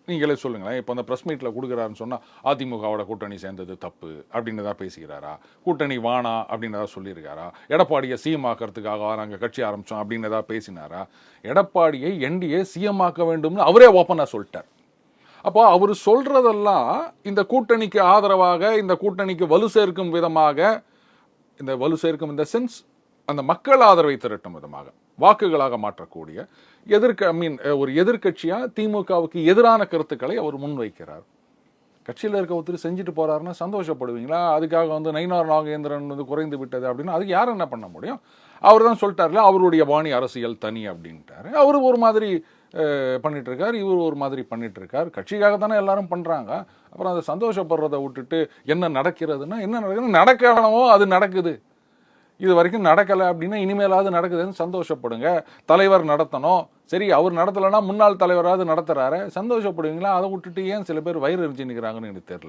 நீங்களே சொல்லுங்களேன். இப்போ அந்த ப்ரெஸ் மீட்டில் கொடுக்குறாருன்னு சொன்னால் அதிமுகவோட கூட்டணி சேர்ந்தது தப்பு அப்படின்னு தான் பேசிக்கிறாரா? கூட்டணி வானா அப்படின்னு தான் சொல்லியிருக்காரா? எடப்பாடியை சிஎம் ஆக்கிறதுக்காக நாங்கள் கட்சி ஆரம்பித்தோம் அப்படின்னு தான் பேசினாரா? எடப்பாடியை என்டிஏ சிஎம் ஆக்க வேண்டும்னு அவரே ஓப்பனாக சொல்லிட்டார். அப்போ அவர் சொல்றதெல்லாம் இந்த கூட்டணிக்கு ஆதரவாக, இந்த கூட்டணிக்கு வலு சேர்க்கும் விதமாக, இந்த வலு சேர்க்கும் இந்த சென்ஸ் அந்த மக்கள் ஆதரவை திரட்டும் விதமாக, வாக்குகளாக மாற்றக்கூடிய ஒரு எதிர்கட்சியா திமுகவுக்கு எதிரான கருத்துக்களை அவர் முன்வைக்கிறார். கட்சியில் இருக்க ஒருத்தர் செஞ்சுட்டு போறாருன்னா சந்தோஷப்படுவீங்களா? அதுக்காக நயினார் நாகேந்திரன் குறைந்து விட்டது அப்படின்னா அதுக்கு யாரும் என்ன பண்ண முடியும்? அவர் தான் சொல்லிட்டார்ல, அவருடைய பாணி அரசியல் தனி அப்படின்ட்டாரு. அவரு ஒரு மாதிரி பண்ணிட்டு இருக்காரு, இவர் ஒரு மாதிரி பண்ணிட்டு இருக்காரு. கட்சிக்காக தானே எல்லாரும் பண்றாங்க. அப்புறம் அதை சந்தோஷப்படுறதை விட்டுட்டு என்ன நடக்கிறதுன்னா என்ன நடக்குது? நடக்கணுமோ அது நடக்குது. இது வரைக்கும் நடக்கலை அப்படின்னா இனிமேலாவது நடக்குதுன்னு சந்தோஷப்படுங்க. தலைவர் நடத்தணும், சரி அவர் நடத்தலைன்னா முன்னாள் தலைவராவது நடத்துறாரு, சந்தோஷப்படுவீங்களா? அதை விட்டுட்டு ஏன் சில பேர் வயிறு எரிஞ்சு நிற்கிறாங்கன்னு எனக்கு தெரியல.